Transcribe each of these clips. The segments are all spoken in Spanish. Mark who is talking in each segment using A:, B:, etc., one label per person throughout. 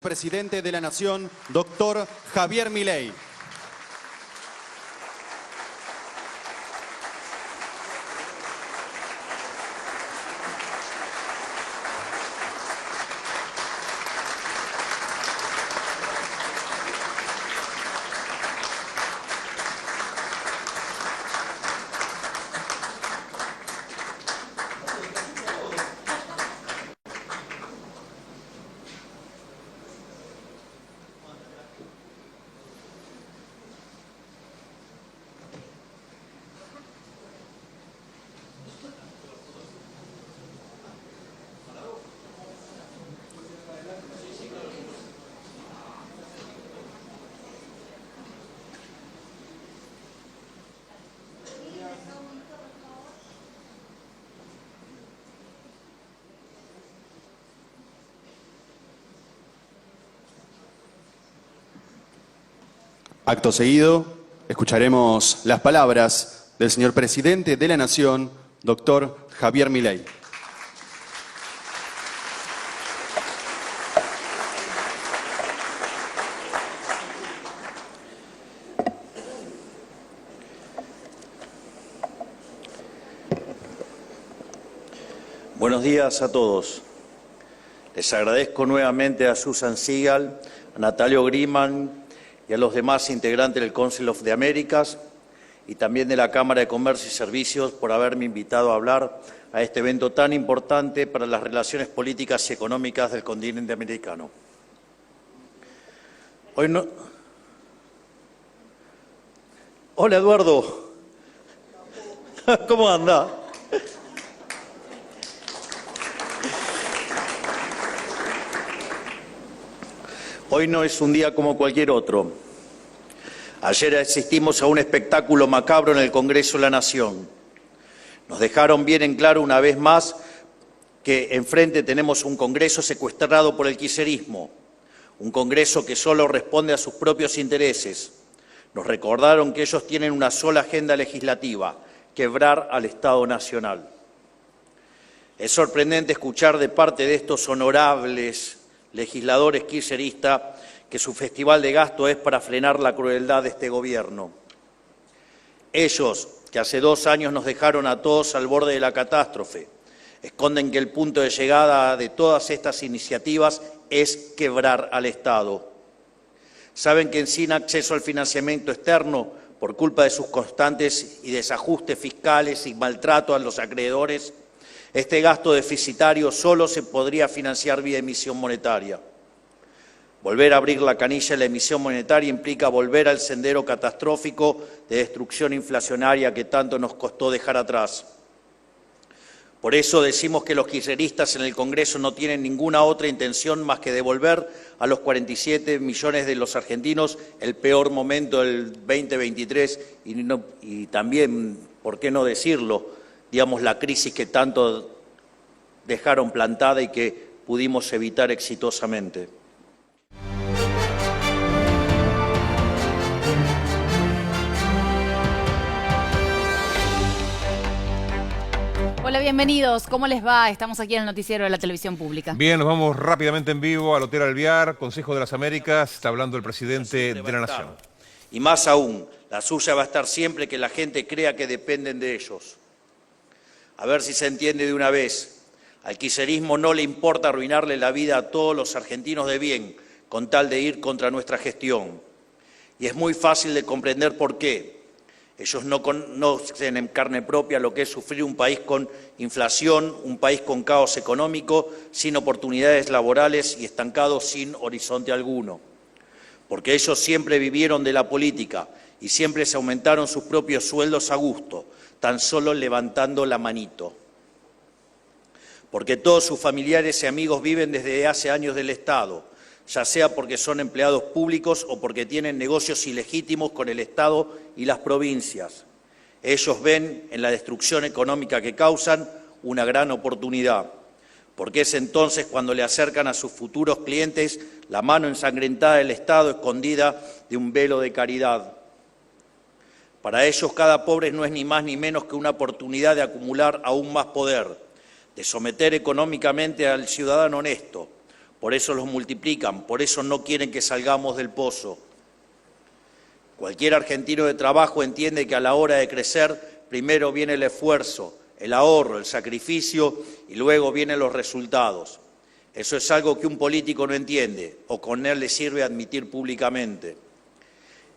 A: Presidente de la Nación, doctor Javier Milei. Acto seguido, escucharemos las palabras del señor Presidente de la Nación, doctor Javier Milei.
B: Buenos días a todos. Les agradezco nuevamente a Susan Sigal, a Natalio Griman y a los demás integrantes del Council of the Americas y también de la Cámara de Comercio y Servicios por haberme invitado a hablar a este evento tan importante para las relaciones políticas y económicas del continente americano. Hoy no... Hola, Eduardo. ¿Cómo anda? Hoy no es un día como cualquier otro. Ayer asistimos a un espectáculo macabro en el Congreso de la Nación. Nos dejaron bien en claro una vez más que enfrente tenemos un Congreso secuestrado por el kirchnerismo, un Congreso que solo responde a sus propios intereses. Nos recordaron que ellos tienen una sola agenda legislativa: quebrar al Estado Nacional. Es sorprendente escuchar de parte de estos honorables legisladores kirchneristas que su festival de gasto es para frenar la crueldad de este gobierno. Ellos, que hace 2 años nos dejaron a todos al borde de la catástrofe, esconden que el punto de llegada de todas estas iniciativas es quebrar al Estado. Saben que sin acceso al financiamiento externo, por culpa de sus constantes y desajustes fiscales y maltrato a los acreedores, este gasto deficitario solo se podría financiar vía emisión monetaria. Volver a abrir la canilla de la emisión monetaria implica volver al sendero catastrófico de destrucción inflacionaria que tanto nos costó dejar atrás. Por eso decimos que los kirchneristas en el Congreso no tienen ninguna otra intención más que devolver a los 47 millones de los argentinos el peor momento del 2023 y también, ¿por qué no decirlo?, digamos, la crisis que tanto dejaron plantada y que pudimos evitar exitosamente.
C: Hola, bienvenidos. ¿Cómo les va? Estamos aquí en el noticiero de la televisión pública.
D: Bien, nos vamos rápidamente en vivo al Hotel Alvear, Consejo de las Américas. Está hablando el presidente de la Nación.
B: Y más aún, la suya va a estar siempre que la gente crea que dependen de ellos. A ver si se entiende de una vez. Al kirchnerismo no le importa arruinarle la vida a todos los argentinos de bien, con tal de ir contra nuestra gestión. Y es muy fácil de comprender por qué. Ellos no conocen en carne propia lo que es sufrir un país con inflación, un país con caos económico, sin oportunidades laborales y estancado sin horizonte alguno. Porque ellos siempre vivieron de la política y siempre se aumentaron sus propios sueldos a gusto, tan solo levantando la manito. Porque todos sus familiares y amigos viven desde hace años del Estado, ya sea porque son empleados públicos o porque tienen negocios ilegítimos con el Estado y las provincias. Ellos ven en la destrucción económica que causan una gran oportunidad, porque es entonces cuando le acercan a sus futuros clientes la mano ensangrentada del Estado escondida de un velo de caridad. Para ellos cada pobre no es ni más ni menos que una oportunidad de acumular aún más poder, de someter económicamente al ciudadano honesto, por eso los multiplican, por eso no quieren que salgamos del pozo. Cualquier argentino de trabajo entiende que a la hora de crecer, primero viene el esfuerzo, el ahorro, el sacrificio y luego vienen los resultados. Eso es algo que un político no entiende o con él le sirve admitir públicamente.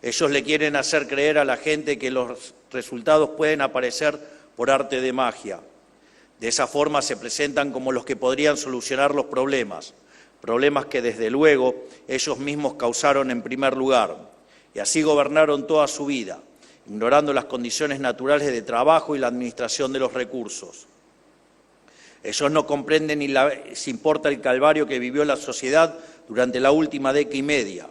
B: Ellos le quieren hacer creer a la gente que los resultados pueden aparecer por arte de magia. De esa forma se presentan como los que podrían solucionar los problemas que desde luego ellos mismos causaron en primer lugar, y así gobernaron toda su vida, ignorando las condiciones naturales de trabajo y la administración de los recursos. Ellos no comprenden ni les importa el calvario que vivió la sociedad durante la última década y media.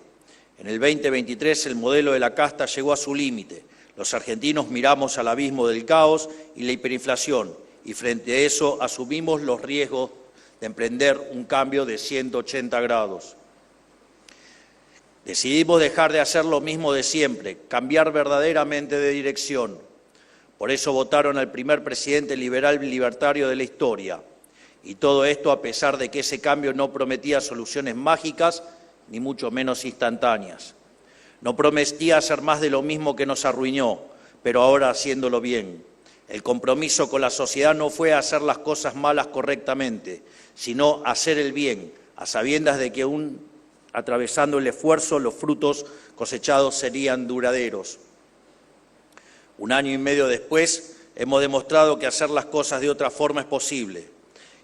B: En el 2023 el modelo de la casta llegó a su límite. Los argentinos miramos al abismo del caos y la hiperinflación, y frente a eso asumimos los riesgos de emprender un cambio de 180 grados. Decidimos dejar de hacer lo mismo de siempre, cambiar verdaderamente de dirección. Por eso votaron al primer presidente liberal libertario de la historia. Y todo esto a pesar de que ese cambio no prometía soluciones mágicas, ni mucho menos instantáneas. No prometía hacer más de lo mismo que nos arruinó, pero ahora haciéndolo bien. El compromiso con la sociedad no fue hacer las cosas malas correctamente, sino hacer el bien, a sabiendas de que atravesando el esfuerzo, los frutos cosechados serían duraderos. Un año y medio después, hemos demostrado que hacer las cosas de otra forma es posible,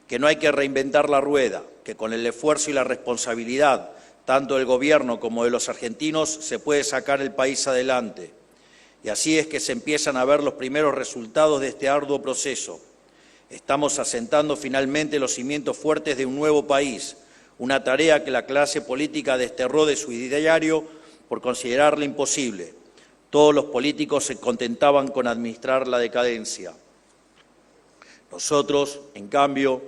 B: que no hay que reinventar la rueda, que con el esfuerzo y la responsabilidad, tanto del gobierno como de los argentinos, se puede sacar el país adelante. Y así es que se empiezan a ver los primeros resultados de este arduo proceso. Estamos asentando finalmente los cimientos fuertes de un nuevo país, una tarea que la clase política desterró de su ideario por considerarla imposible. Todos los políticos se contentaban con administrar la decadencia. Nosotros, en cambio,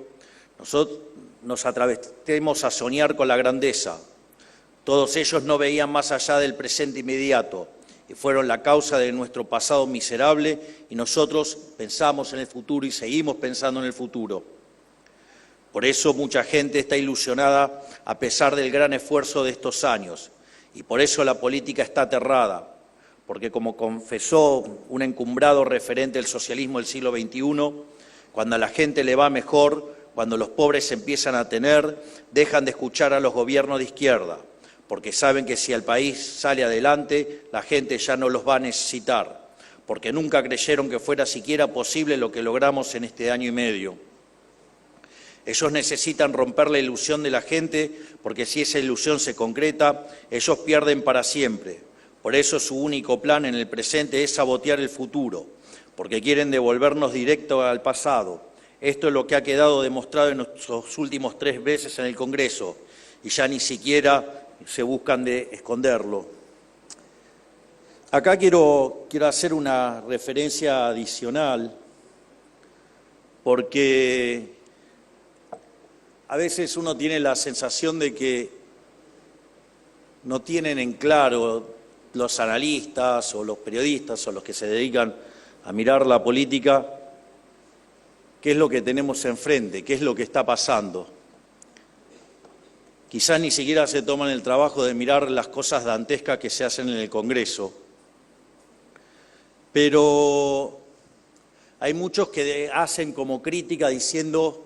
B: nos atravesamos a soñar con la grandeza. Todos ellos no veían más allá del presente inmediato y fueron la causa de nuestro pasado miserable, y nosotros pensamos en el futuro y seguimos pensando en el futuro. Por eso mucha gente está ilusionada a pesar del gran esfuerzo de estos años, y por eso la política está aterrada, porque como confesó un encumbrado referente del socialismo del siglo XXI, cuando a la gente le va mejor, cuando los pobres empiezan a tener, dejan de escuchar a los gobiernos de izquierda, porque saben que si el país sale adelante, la gente ya no los va a necesitar, porque nunca creyeron que fuera siquiera posible lo que logramos en este año y medio. Ellos necesitan romper la ilusión de la gente, porque si esa ilusión se concreta, ellos pierden para siempre. Por eso su único plan en el presente es sabotear el futuro, porque quieren devolvernos directo al pasado. Esto es lo que ha quedado demostrado en nuestros últimos 3 veces en el Congreso, y ya ni siquiera se buscan de esconderlo. Acá quiero hacer una referencia adicional, porque a veces uno tiene la sensación de que no tienen en claro los analistas o los periodistas o los que se dedican a mirar la política qué es lo que tenemos enfrente, qué es lo que está pasando. Quizás ni siquiera se toman el trabajo de mirar las cosas dantescas que se hacen en el Congreso. Pero hay muchos que hacen como crítica diciendo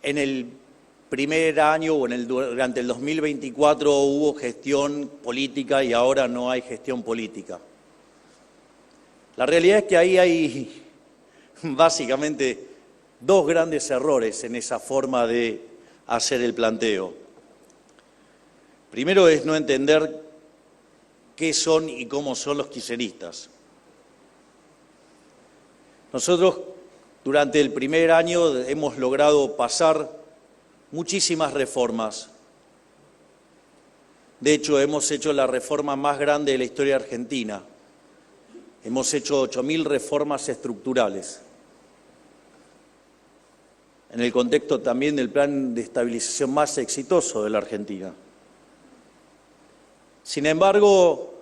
B: en el primer año o durante el 2024 hubo gestión política y ahora no hay gestión política. La realidad es que ahí hay básicamente 2 grandes errores en esa forma de hacer el planteo. Primero es no entender qué son y cómo son los kirchneristas. Nosotros durante el primer año hemos logrado pasar muchísimas reformas. De hecho, hemos hecho la reforma más grande de la historia argentina. Hemos hecho 8.000 reformas estructurales. En el contexto también del plan de estabilización más exitoso de la Argentina. Sin embargo,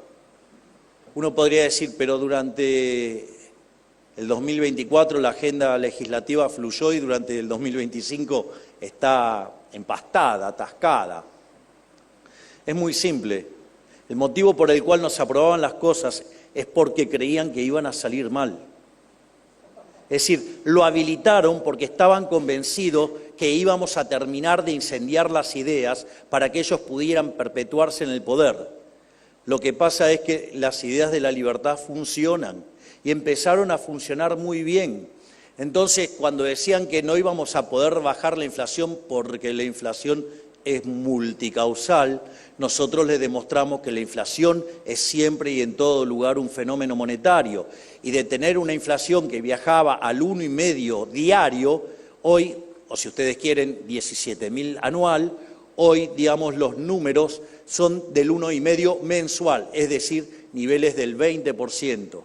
B: uno podría decir, pero durante el 2024 la agenda legislativa fluyó y durante el 2025 está empastada, atascada. Es muy simple. El motivo por el cual no se aprobaban las cosas es porque creían que iban a salir mal. Es decir, lo habilitaron porque estaban convencidos que íbamos a terminar de incendiar las ideas para que ellos pudieran perpetuarse en el poder. Lo que pasa es que las ideas de la libertad funcionan y empezaron a funcionar muy bien. Entonces, cuando decían que no íbamos a poder bajar la inflación porque la inflación es multicausal, nosotros les demostramos que la inflación es siempre y en todo lugar un fenómeno monetario. Y de tener una inflación que viajaba al 1,5 diario, hoy, o si ustedes quieren, 17.000 anual, hoy, digamos, los números son del 1,5 mensual, es decir, niveles del 20%.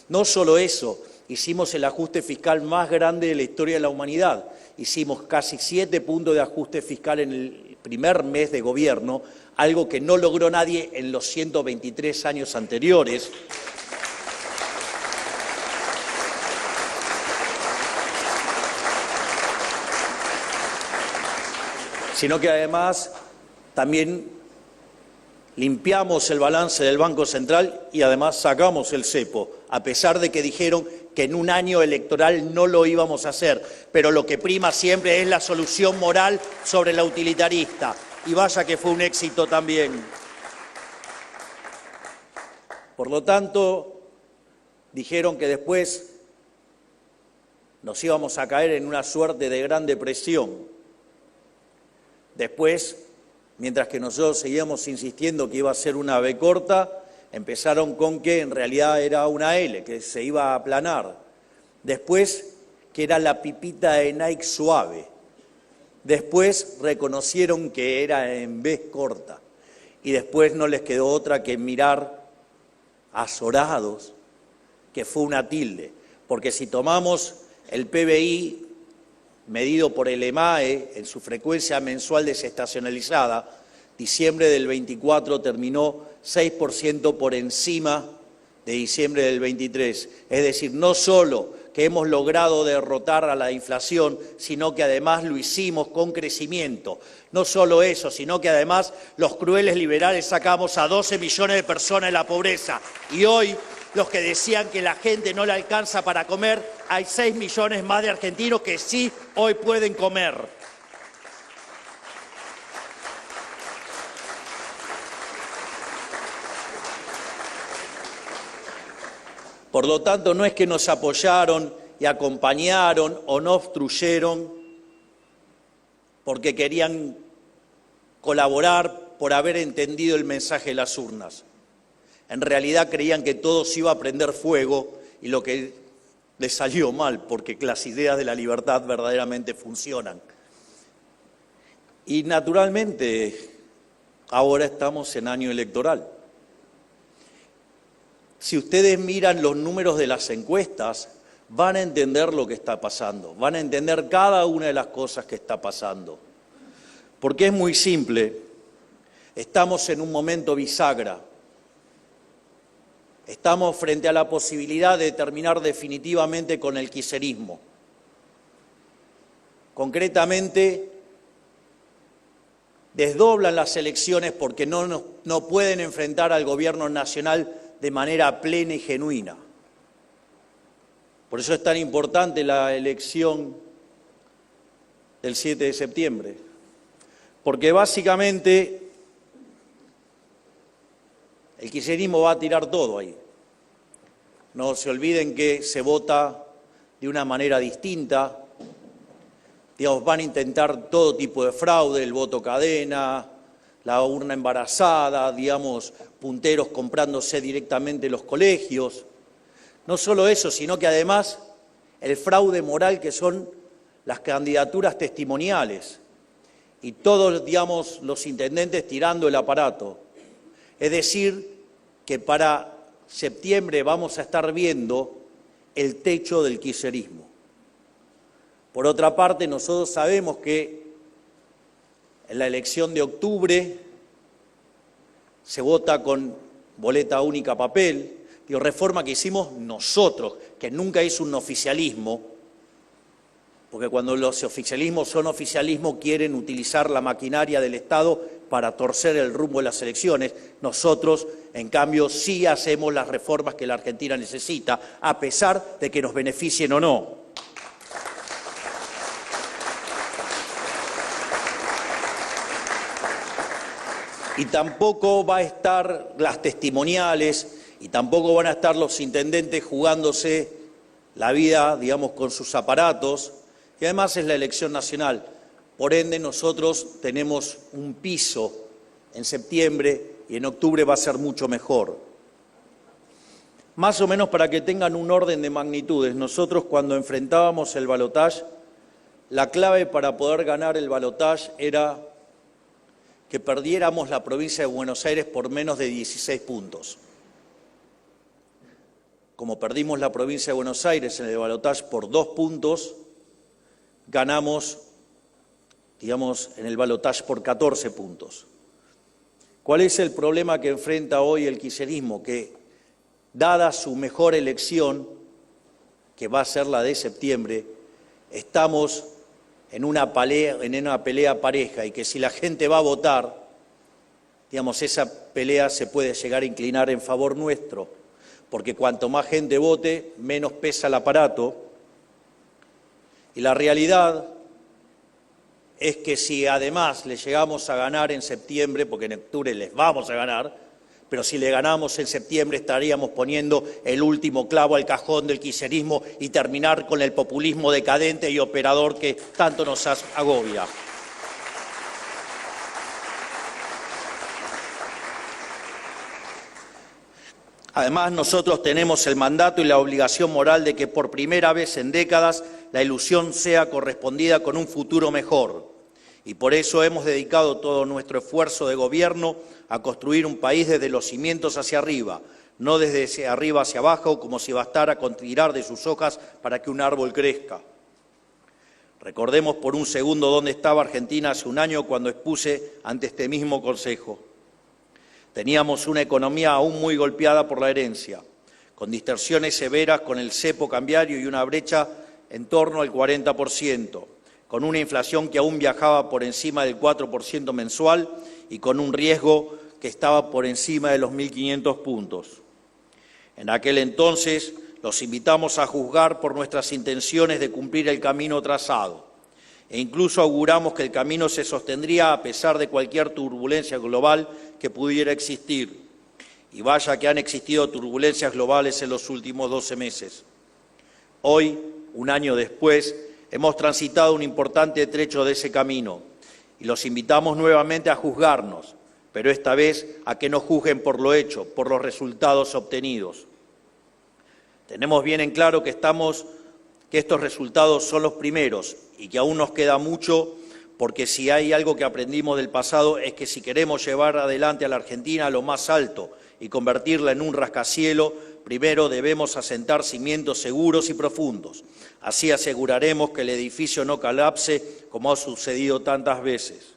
B: No solo eso, hicimos el ajuste fiscal más grande de la historia de la humanidad. Hicimos casi 7 puntos de ajuste fiscal en el primer mes de gobierno, algo que no logró nadie en los 123 años anteriores. Sino que además también limpiamos el balance del Banco Central y además sacamos el cepo, a pesar de que dijeron que en un año electoral no lo íbamos a hacer, pero lo que prima siempre es la solución moral sobre la utilitarista, y vaya que fue un éxito también. Por lo tanto, dijeron que después nos íbamos a caer en una suerte de gran depresión. Después, mientras que nosotros seguíamos insistiendo que iba a ser una B corta, empezaron con que en realidad era una L, que se iba a aplanar. Después, que era la pipita de Nike suave. Después reconocieron que era en B corta. Y después no les quedó otra que mirar azorados que fue una tilde. Porque si tomamos el PBI medido por el EMAE en su frecuencia mensual desestacionalizada, diciembre del 24 terminó 6% por encima de diciembre del 23. Es decir, no solo que hemos logrado derrotar a la inflación, sino que además lo hicimos con crecimiento. No solo eso, sino que además los crueles liberales sacamos a 12 millones de personas de la pobreza. Y hoy, los que decían que la gente no le alcanza para comer, hay 6 millones más de argentinos que sí hoy pueden comer. Por lo tanto, no es que nos apoyaron y acompañaron o no obstruyeron porque querían colaborar por haber entendido el mensaje de las urnas. En realidad creían que todo se iba a prender fuego y lo que les salió mal, porque las ideas de la libertad verdaderamente funcionan. Y naturalmente, ahora estamos en año electoral. Si ustedes miran los números de las encuestas, van a entender lo que está pasando, van a entender cada una de las cosas que está pasando. Porque es muy simple, estamos en un momento bisagra, estamos frente a la posibilidad de terminar definitivamente con el kirchnerismo. Concretamente, desdoblan las elecciones porque no pueden enfrentar al gobierno nacional de manera plena y genuina. Por eso es tan importante la elección del 7 de septiembre, porque básicamente el kirchnerismo va a tirar todo ahí. No se olviden que se vota de una manera distinta, digamos, van a intentar todo tipo de fraude, el voto cadena, la urna embarazada, digamos, punteros comprándose directamente los colegios. No solo eso, sino que además el fraude moral que son las candidaturas testimoniales y todos, digamos, los intendentes tirando el aparato. Es decir, que para septiembre vamos a estar viendo el techo del kirchnerismo. Por otra parte, nosotros sabemos que en la elección de octubre se vota con boleta única papel, reforma que hicimos nosotros, que nunca hizo un oficialismo, porque cuando los oficialismos son oficialismo quieren utilizar la maquinaria del Estado para torcer el rumbo de las elecciones. Nosotros, en cambio, sí hacemos las reformas que la Argentina necesita, a pesar de que nos beneficien o no. Y tampoco va a estar las testimoniales y tampoco van a estar los intendentes jugándose la vida, digamos, con sus aparatos. Y además es la elección nacional. Por ende, nosotros tenemos un piso en septiembre y en octubre va a ser mucho mejor. Más o menos para que tengan un orden de magnitudes, nosotros cuando enfrentábamos el balotaje, la clave para poder ganar el balotaje era que perdiéramos la provincia de Buenos Aires por menos de 16 puntos. Como perdimos la provincia de Buenos Aires en el balotaje por 2 puntos, ganamos, digamos, en el balotaje por 14 puntos. ¿Cuál es el problema que enfrenta hoy el kirchnerismo? Que, dada su mejor elección, que va a ser la de septiembre, estamos en una pelea pareja y que si la gente va a votar, digamos, esa pelea se puede llegar a inclinar en favor nuestro, porque cuanto más gente vote, menos pesa el aparato. Y la realidad es que si además le llegamos a ganar en septiembre, porque en octubre les vamos a ganar, pero si le ganamos en septiembre estaríamos poniendo el último clavo al cajón del kirchnerismo y terminar con el populismo decadente y operador que tanto nos agobia. Además, nosotros tenemos el mandato y la obligación moral de que por primera vez en décadas la ilusión sea correspondida con un futuro mejor. Y por eso hemos dedicado todo nuestro esfuerzo de gobierno a construir un país desde los cimientos hacia arriba, no desde arriba hacia abajo, como si bastara con tirar de sus hojas para que un árbol crezca. Recordemos por un segundo dónde estaba Argentina hace un año cuando expuse ante este mismo Consejo. Teníamos una economía aún muy golpeada por la herencia, con distorsiones severas con el cepo cambiario y una brecha en torno al 40%, con una inflación que aún viajaba por encima del 4% mensual y con un riesgo que estaba por encima de los 1.500 puntos. En aquel entonces los invitamos a juzgar por nuestras intenciones de cumplir el camino trazado e incluso auguramos que el camino se sostendría a pesar de cualquier turbulencia global que pudiera existir. Y vaya que han existido turbulencias globales en los últimos 12 meses. Hoy, un año después, hemos transitado un importante trecho de ese camino y los invitamos nuevamente a juzgarnos, pero esta vez a que no juzguen por lo hecho, por los resultados obtenidos. Tenemos bien en claro que estos resultados son los primeros y que aún nos queda mucho, porque si hay algo que aprendimos del pasado es que si queremos llevar adelante a la Argentina a lo más alto y convertirla en un rascacielos, primero debemos asentar cimientos seguros y profundos. Así aseguraremos que el edificio no colapse como ha sucedido tantas veces.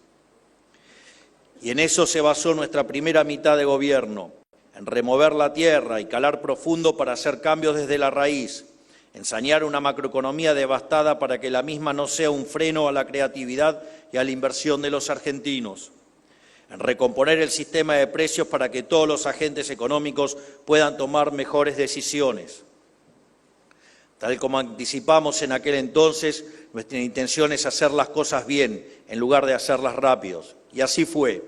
B: Y en eso se basó nuestra primera mitad de gobierno, en remover la tierra y calar profundo para hacer cambios desde la raíz, ensañar una macroeconomía devastada para que la misma no sea un freno a la creatividad y a la inversión de los argentinos, en recomponer el sistema de precios para que todos los agentes económicos puedan tomar mejores decisiones. Tal como anticipamos en aquel entonces, nuestra intención es hacer las cosas bien, en lugar de hacerlas rápidos. Y así fue.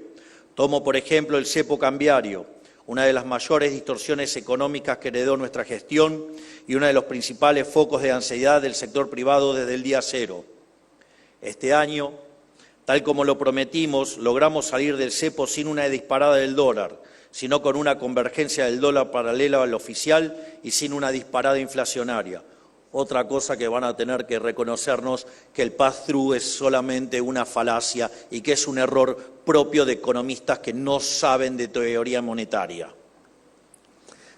B: Tomo, por ejemplo, el cepo cambiario, una de las mayores distorsiones económicas que heredó nuestra gestión y uno de los principales focos de ansiedad del sector privado desde el día cero. Este año, tal como lo prometimos, logramos salir del cepo sin una disparada del dólar, sino con una convergencia del dólar paralela al oficial y sin una disparada inflacionaria. Otra cosa que van a tener que reconocernos, que el pass-through es solamente una falacia y que es un error propio de economistas que no saben de teoría monetaria.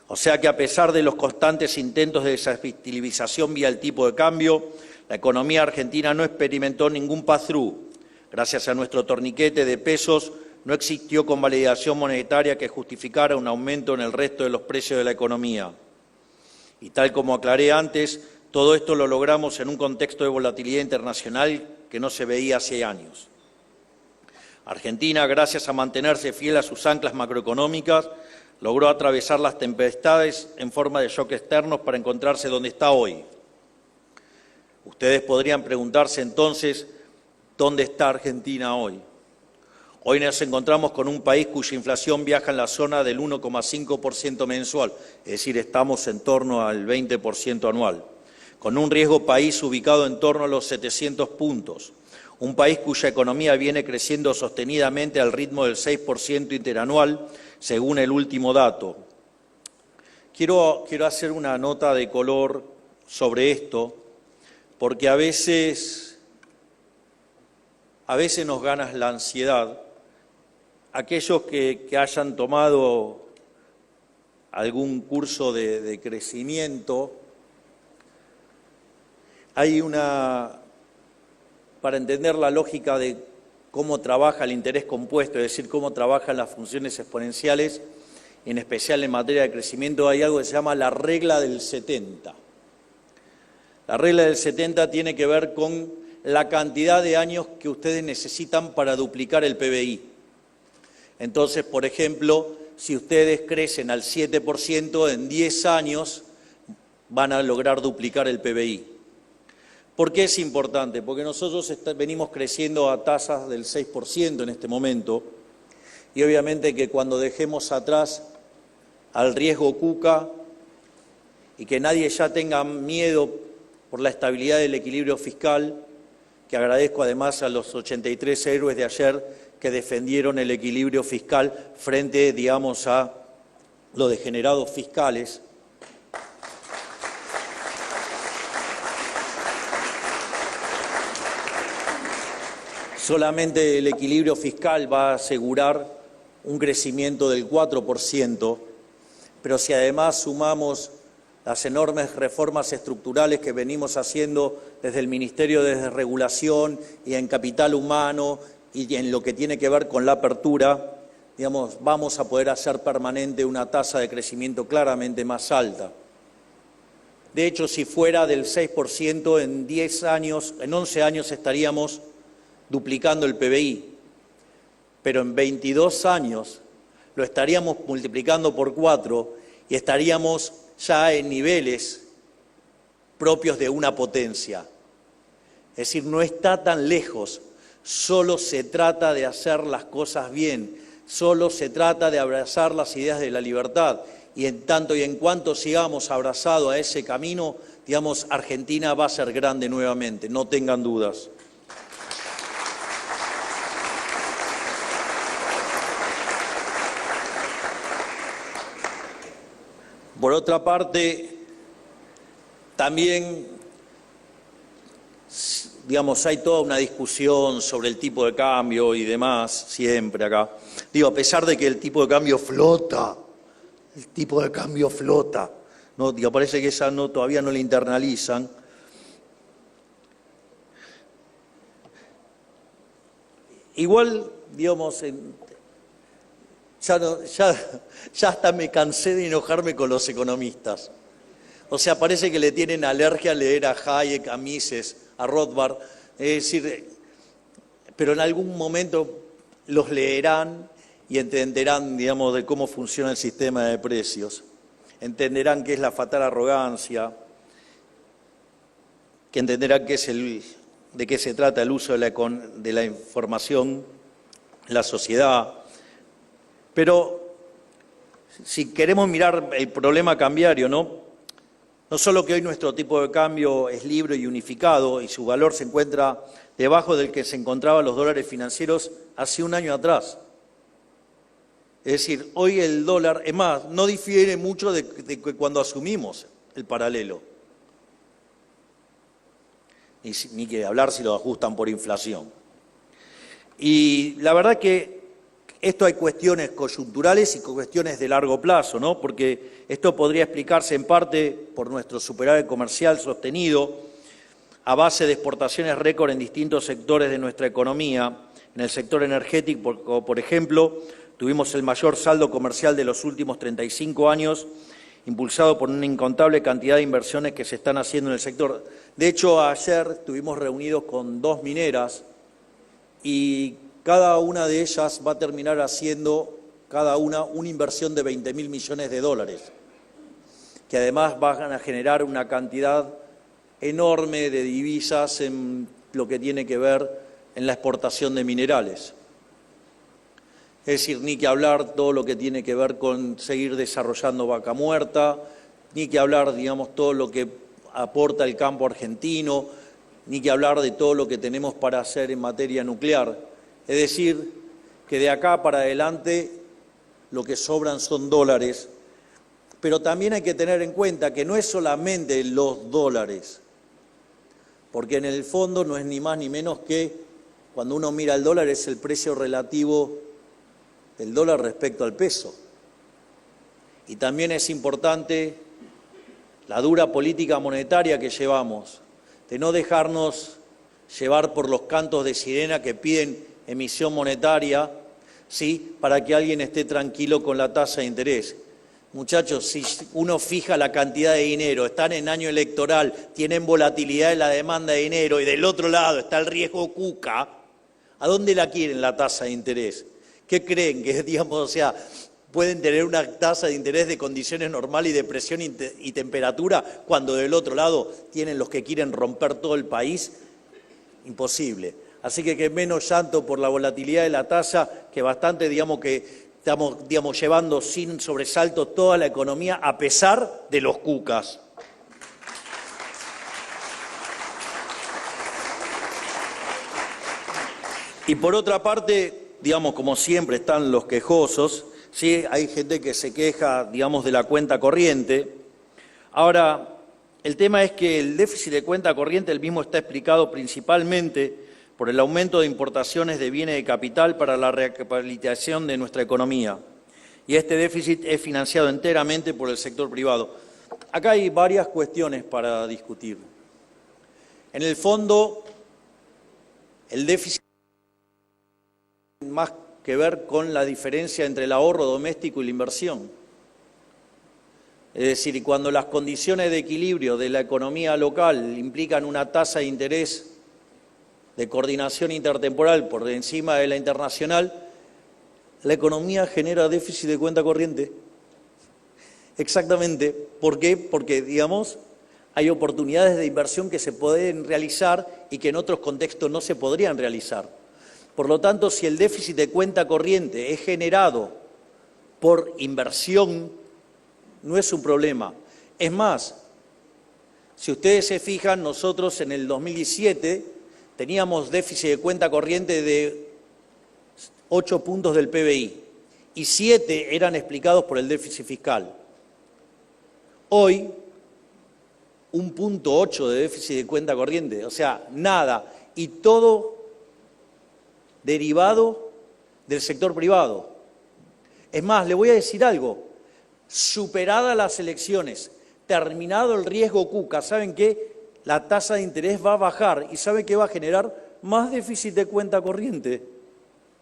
B: O sea que a pesar de los constantes intentos de desestabilización vía el tipo de cambio, la economía argentina no experimentó ningún pass-through. Gracias a nuestro torniquete de pesos, no existió convalidación monetaria que justificara un aumento en el resto de los precios de la economía. Y tal como aclaré antes, Todo esto lo logramos en un contexto de volatilidad internacional que no se veía hace años. Argentina, gracias a mantenerse fiel a sus anclas macroeconómicas, logró atravesar las tempestades en forma de shock externos para encontrarse donde está hoy. Ustedes podrían preguntarse entonces, ¿dónde está Argentina hoy? Hoy nos encontramos con un país cuya inflación viaja en la zona del 1,5% mensual, es decir, estamos en torno al 20% anual, con un riesgo país ubicado en torno a los 700 puntos, un país cuya economía viene creciendo sostenidamente al ritmo del 6% interanual, según el último dato. Quiero hacer una nota de color sobre esto, porque a veces nos gana la ansiedad. Aquellos que hayan tomado algún curso de crecimiento, hay para entender la lógica de cómo trabaja el interés compuesto, es decir, cómo trabajan las funciones exponenciales, en especial en materia de crecimiento, hay algo que se llama la regla del 70. La regla del 70 tiene que ver con la cantidad de años que ustedes necesitan para duplicar el PBI. Entonces, por ejemplo, si ustedes crecen al 7%, en 10 años van a lograr duplicar el PBI. ¿Por qué es importante? Porque nosotros venimos creciendo a tasas del 6% en este momento y obviamente que cuando dejemos atrás al riesgo Cuca y que nadie ya tenga miedo por la estabilidad del equilibrio fiscal, que agradezco además a los 83 héroes de ayer que defendieron el equilibrio fiscal frente, digamos, a los degenerados fiscales. Solamente el equilibrio fiscal va a asegurar un crecimiento del 4%, pero si además sumamos las enormes reformas estructurales que venimos haciendo desde el Ministerio de Desregulación y en capital humano y en lo que tiene que ver con la apertura, digamos, vamos a poder hacer permanente una tasa de crecimiento claramente más alta. De hecho, si fuera del 6%, en 10 años, en 11 años estaríamos duplicando el PBI, pero en 22 años lo estaríamos multiplicando por 4 y estaríamos ya en niveles propios de una potencia. Es decir, no está tan lejos, solo se trata de hacer las cosas bien, solo se trata de abrazar las ideas de la libertad y en tanto y en cuanto sigamos abrazados a ese camino, digamos, Argentina va a ser grande nuevamente, no tengan dudas. Por otra parte, también, digamos, hay toda una discusión sobre el tipo de cambio y demás, siempre acá. Digo, a pesar de que el tipo de cambio flota, ¿no? Digo, parece que esa todavía no la internalizan. Igual, digamos, ya hasta me cansé de enojarme con los economistas. O sea, parece que le tienen alergia a leer a Hayek, a Mises, a Rothbard. Es decir, pero en algún momento los leerán y entenderán, digamos, de cómo funciona el sistema de precios. Entenderán qué es la fatal arrogancia, que entenderán de qué se trata el uso de la información en la sociedad. Pero si queremos mirar el problema cambiario, no solo que hoy nuestro tipo de cambio es libre y unificado y su valor se encuentra debajo del que se encontraban los dólares financieros hace un año atrás. Es decir, hoy el dólar, es más, no difiere mucho de cuando asumimos el paralelo. Ni que hablar si lo ajustan por inflación. Y la verdad que esto hay cuestiones coyunturales y cuestiones de largo plazo, ¿no? Porque esto podría explicarse en parte por nuestro superávit comercial sostenido a base de exportaciones récord en distintos sectores de nuestra economía. En el sector energético, por ejemplo, tuvimos el mayor saldo comercial de los últimos 35 años impulsado por una incontable cantidad de inversiones que se están haciendo en el sector. De hecho, ayer estuvimos reunidos con 2 mineras y cada una de ellas va a terminar haciendo cada una inversión de 20.000 millones de dólares, que además van a generar una cantidad enorme de divisas en lo que tiene que ver en la exportación de minerales. Es decir, ni que hablar todo lo que tiene que ver con seguir desarrollando Vaca Muerta, ni que hablar, digamos, todo lo que aporta el campo argentino, ni que hablar de todo lo que tenemos para hacer en materia nuclear. Es decir, que de acá para adelante lo que sobran son dólares, pero también hay que tener en cuenta que no es solamente los dólares, porque en el fondo no es ni más ni menos que, cuando uno mira el dólar, es el precio relativo del dólar respecto al peso. Y también es importante la dura política monetaria que llevamos, de no dejarnos llevar por los cantos de sirena que piden emisión monetaria, ¿sí?, para que alguien esté tranquilo con la tasa de interés. Muchachos, si uno fija la cantidad de dinero, están en año electoral, tienen volatilidad en la demanda de dinero y del otro lado está el riesgo cuca, ¿a dónde la quieren la tasa de interés? ¿Qué creen? Que, digamos, o sea, pueden tener una tasa de interés de condiciones normales y de presión y temperatura cuando del otro lado tienen los que quieren romper todo el país? Imposible. Así que menos llanto por la volatilidad de la tasa, que bastante, digamos, que estamos, digamos, llevando sin sobresalto toda la economía a pesar de los cucas. Y por otra parte, digamos, como siempre están los quejosos, ¿sí? Hay gente que se queja, digamos, de la cuenta corriente. Ahora, el tema es que el déficit de cuenta corriente, el mismo está explicado principalmente por el aumento de importaciones de bienes de capital para la recapitalización de nuestra economía. Y este déficit es financiado enteramente por el sector privado. Acá hay varias cuestiones para discutir. En el fondo, el déficit tiene más que ver con la diferencia entre el ahorro doméstico y la inversión. Es decir, y cuando las condiciones de equilibrio de la economía local implican una tasa de interés de coordinación intertemporal por encima de la internacional, la economía genera déficit de cuenta corriente. Exactamente. ¿Por qué? Porque, digamos, hay oportunidades de inversión que se pueden realizar y que en otros contextos no se podrían realizar. Por lo tanto, si el déficit de cuenta corriente es generado por inversión, no es un problema. Es más, si ustedes se fijan, nosotros en el 2017 teníamos déficit de cuenta corriente de 8 puntos del PBI y 7 eran explicados por el déficit fiscal. Hoy, 1,8 de déficit de cuenta corriente, o sea, nada, y todo derivado del sector privado. Es más, le voy a decir algo, superadas las elecciones, terminado el riesgo cuca, ¿saben qué? La tasa de interés va a bajar y ¿sabe qué va a generar? Más déficit de cuenta corriente,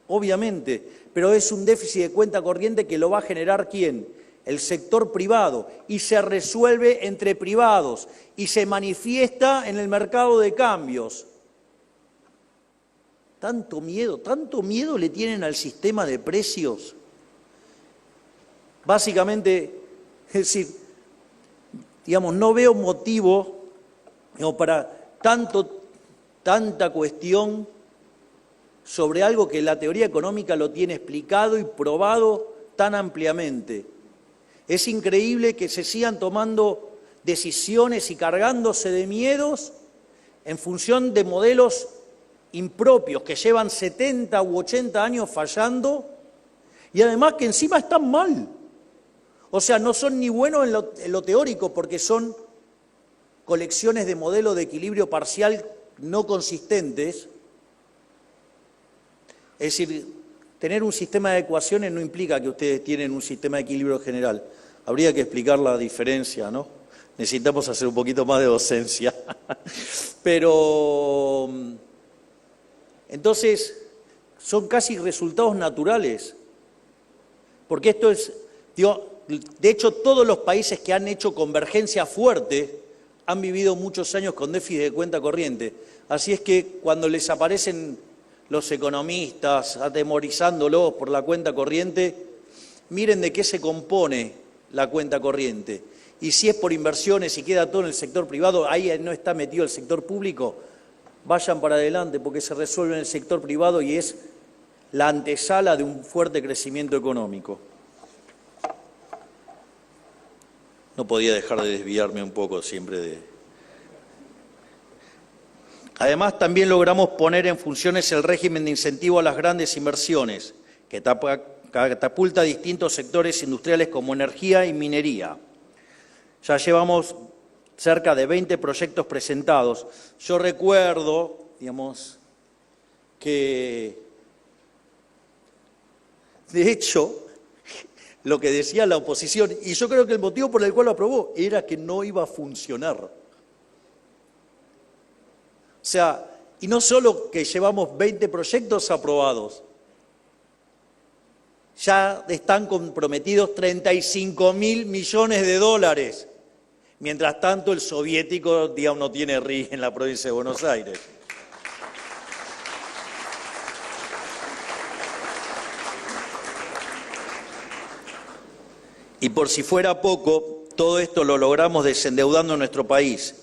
B: obviamente, pero es un déficit de cuenta corriente que lo va a generar ¿quién? El sector privado, y se resuelve entre privados y se manifiesta en el mercado de cambios. Tanto miedo le tienen al sistema de precios. Básicamente, es decir, digamos, no veo motivo para tanta cuestión sobre algo que la teoría económica lo tiene explicado y probado tan ampliamente. Es increíble que se sigan tomando decisiones y cargándose de miedos en función de modelos impropios que llevan 70 u 80 años fallando y además que encima están mal. O sea, no son ni buenos en lo teórico porque son colecciones de modelos de equilibrio parcial no consistentes. Es decir, tener un sistema de ecuaciones no implica que ustedes tienen un sistema de equilibrio general. Habría que explicar la diferencia, ¿no? Necesitamos hacer un poquito más de docencia. Pero, entonces, son casi resultados naturales. Porque esto es, De hecho, todos los países que han hecho convergencia fuerte han vivido muchos años con déficit de cuenta corriente. Así es que cuando les aparecen los economistas atemorizándolos por la cuenta corriente, miren de qué se compone la cuenta corriente. Y si es por inversiones y queda todo en el sector privado, ahí no está metido el sector público, vayan para adelante porque se resuelve en el sector privado y es la antesala de un fuerte crecimiento económico. No podía dejar de desviarme un poco siempre de... Además, también logramos poner en funciones el régimen de incentivo a las grandes inversiones, que catapulta a distintos sectores industriales como energía y minería. Ya llevamos cerca de 20 proyectos presentados. Yo recuerdo, que de hecho, lo que decía la oposición, y yo creo que el motivo por el cual lo aprobó, era que no iba a funcionar. O sea, y no solo que llevamos 20 proyectos aprobados, ya están comprometidos 35.000 millones de dólares. Mientras tanto, el soviético, no tiene RI en la provincia de Buenos Aires. Y por si fuera poco, todo esto lo logramos desendeudando nuestro país.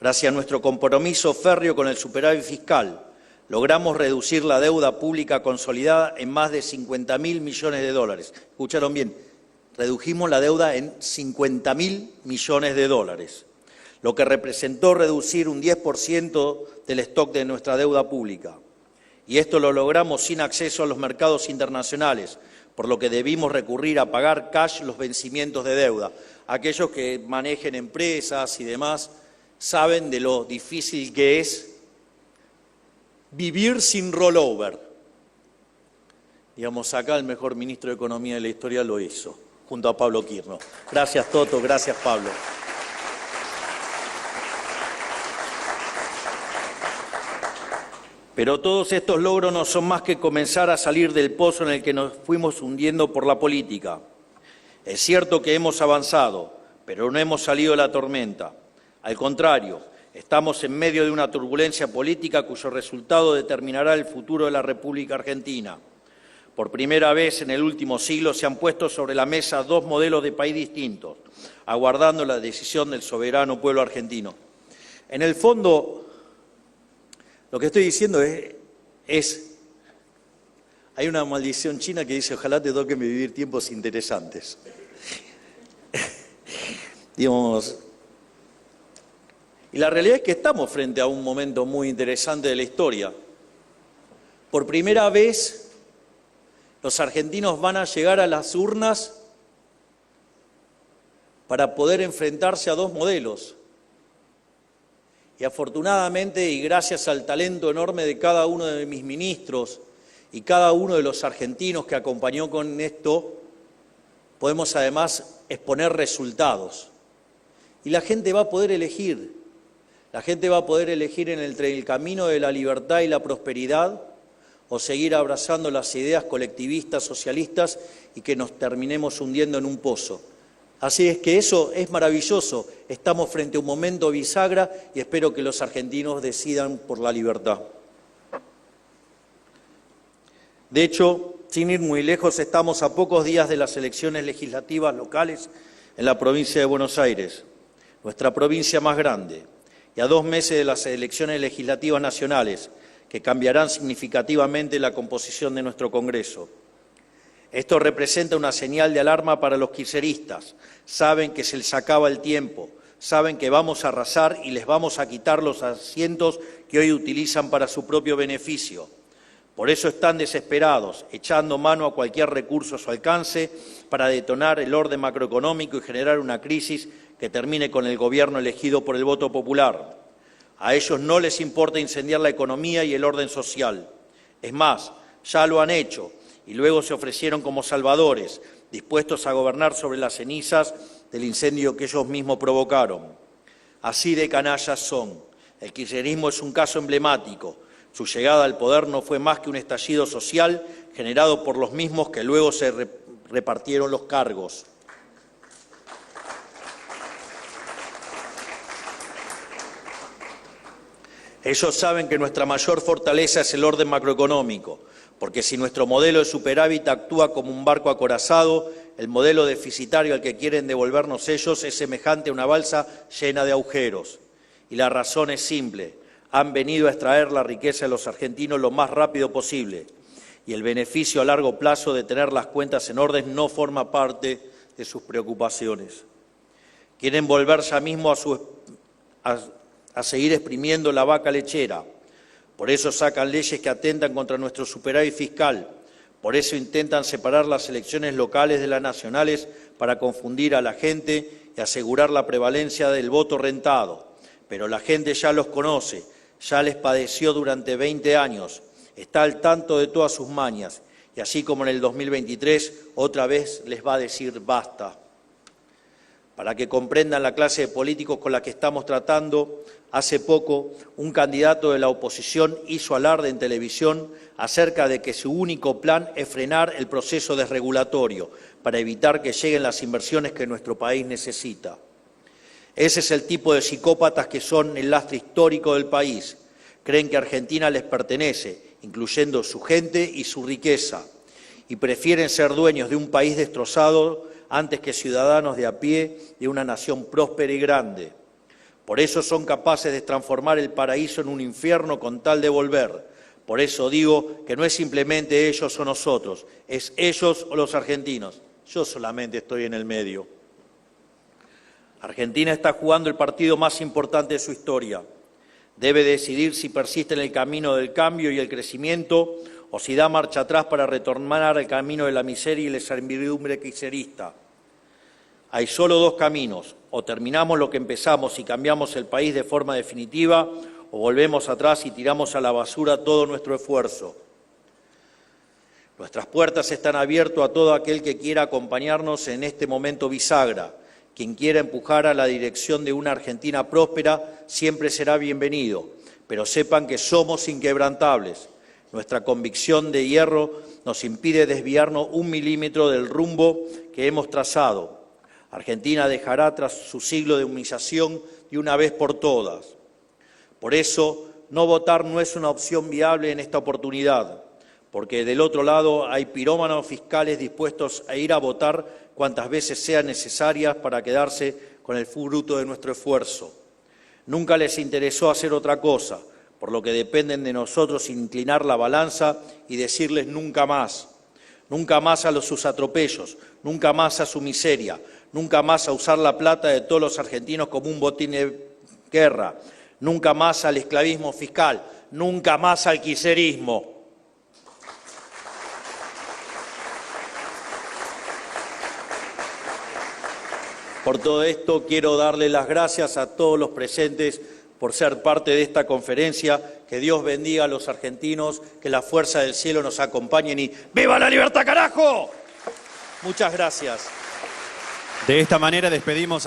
B: Gracias a nuestro compromiso férreo con el superávit fiscal, logramos reducir la deuda pública consolidada en más de 50.000 millones de dólares. ¿Escucharon bien? Redujimos la deuda en 50.000 millones de dólares, lo que representó reducir un 10% del stock de nuestra deuda pública. Y esto lo logramos sin acceso a los mercados internacionales, por lo que debimos recurrir a pagar cash los vencimientos de deuda. Aquellos que manejen empresas y demás saben de lo difícil que es vivir sin rollover. Acá el mejor ministro de Economía de la historia lo hizo, junto a Pablo Quirno. Gracias, Toto, gracias, Pablo. Pero todos estos logros no son más que comenzar a salir del pozo en el que nos fuimos hundiendo por la política. Es cierto que hemos avanzado, pero no hemos salido de la tormenta. Al contrario, estamos en medio de una turbulencia política cuyo resultado determinará el futuro de la República Argentina. Por primera vez en el último siglo se han puesto sobre la mesa dos modelos de país distintos, aguardando la decisión del soberano pueblo argentino. En el fondo, lo que estoy diciendo es, hay una maldición china que dice, ojalá te toque vivir tiempos interesantes. Y la realidad es que estamos frente a un momento muy interesante de la historia. Por primera vez, los argentinos van a llegar a las urnas para poder enfrentarse a dos modelos. Y afortunadamente, y gracias al talento enorme de cada uno de mis ministros y cada uno de los argentinos que acompañó con esto, podemos además exponer resultados. Y la gente va a poder elegir. La gente va a poder elegir entre el camino de la libertad y la prosperidad o seguir abrazando las ideas colectivistas, socialistas y que nos terminemos hundiendo en un pozo. Así es que eso es maravilloso. Estamos frente a un momento bisagra y espero que los argentinos decidan por la libertad. De hecho, sin ir muy lejos, estamos a pocos días de las elecciones legislativas locales en la provincia de Buenos Aires, nuestra provincia más grande, y a 2 meses de las elecciones legislativas nacionales, que cambiarán significativamente la composición de nuestro Congreso. Esto representa una señal de alarma para los kirchneristas. Saben que se les acaba el tiempo, saben que vamos a arrasar y les vamos a quitar los asientos que hoy utilizan para su propio beneficio. Por eso están desesperados, echando mano a cualquier recurso a su alcance para detonar el orden macroeconómico y generar una crisis que termine con el gobierno elegido por el voto popular. A ellos no les importa incendiar la economía y el orden social. Es más, ya lo han hecho y luego se ofrecieron como salvadores, dispuestos a gobernar sobre las cenizas del incendio que ellos mismos provocaron. Así de canallas son. El kirchnerismo es un caso emblemático. Su llegada al poder no fue más que un estallido social generado por los mismos que luego se repartieron los cargos. Ellos saben que nuestra mayor fortaleza es el orden macroeconómico, porque si nuestro modelo de superávit actúa como un barco acorazado, el modelo deficitario al que quieren devolvernos ellos es semejante a una balsa llena de agujeros. Y la razón es simple: han venido a extraer la riqueza de los argentinos lo más rápido posible, y el beneficio a largo plazo de tener las cuentas en orden no forma parte de sus preocupaciones. Quieren volver ya mismo a seguir exprimiendo la vaca lechera. Por eso sacan leyes que atentan contra nuestro superávit fiscal. Por eso intentan separar las elecciones locales de las nacionales para confundir a la gente y asegurar la prevalencia del voto rentado. Pero la gente ya los conoce, ya les padeció durante 20 años, está al tanto de todas sus mañas y así como en el 2023 otra vez les va a decir basta. Para que comprendan la clase de políticos con la que estamos tratando, hace poco un candidato de la oposición hizo alarde en televisión acerca de que su único plan es frenar el proceso desregulatorio para evitar que lleguen las inversiones que nuestro país necesita. Ese es el tipo de psicópatas que son el lastre histórico del país. Creen que Argentina les pertenece, incluyendo su gente y su riqueza, y prefieren ser dueños de un país destrozado antes que ciudadanos de a pie de una nación próspera y grande. Por eso son capaces de transformar el paraíso en un infierno con tal de volver. Por eso digo que no es simplemente ellos o nosotros, es ellos o los argentinos. Yo solamente estoy en el medio. Argentina está jugando el partido más importante de su historia. Debe decidir si persiste en el camino del cambio y el crecimiento o si da marcha atrás para retornar al camino de la miseria y la servidumbre kirchnerista. Hay solo dos caminos: o terminamos lo que empezamos y cambiamos el país de forma definitiva, o volvemos atrás y tiramos a la basura todo nuestro esfuerzo. Nuestras puertas están abiertas a todo aquel que quiera acompañarnos en este momento bisagra. Quien quiera empujar a la dirección de una Argentina próspera siempre será bienvenido, pero sepan que somos inquebrantables. Nuestra convicción de hierro nos impide desviarnos un milímetro del rumbo que hemos trazado. Argentina dejará tras su siglo de humillación de una vez por todas. Por eso, no votar no es una opción viable en esta oportunidad, porque del otro lado hay pirómanos fiscales dispuestos a ir a votar cuantas veces sean necesarias para quedarse con el fruto de nuestro esfuerzo. Nunca les interesó hacer otra cosa, por lo que dependen de nosotros inclinar la balanza y decirles nunca más a sus atropellos, nunca más a su miseria, nunca más a usar la plata de todos los argentinos como un botín de guerra, nunca más al esclavismo fiscal, nunca más al kirchnerismo. Por todo esto quiero darle las gracias a todos los presentes por ser parte de esta conferencia. Que Dios bendiga a los argentinos, que la fuerza del cielo nos acompañen y ¡viva la libertad, carajo! Muchas gracias.
A: De esta manera despedimos al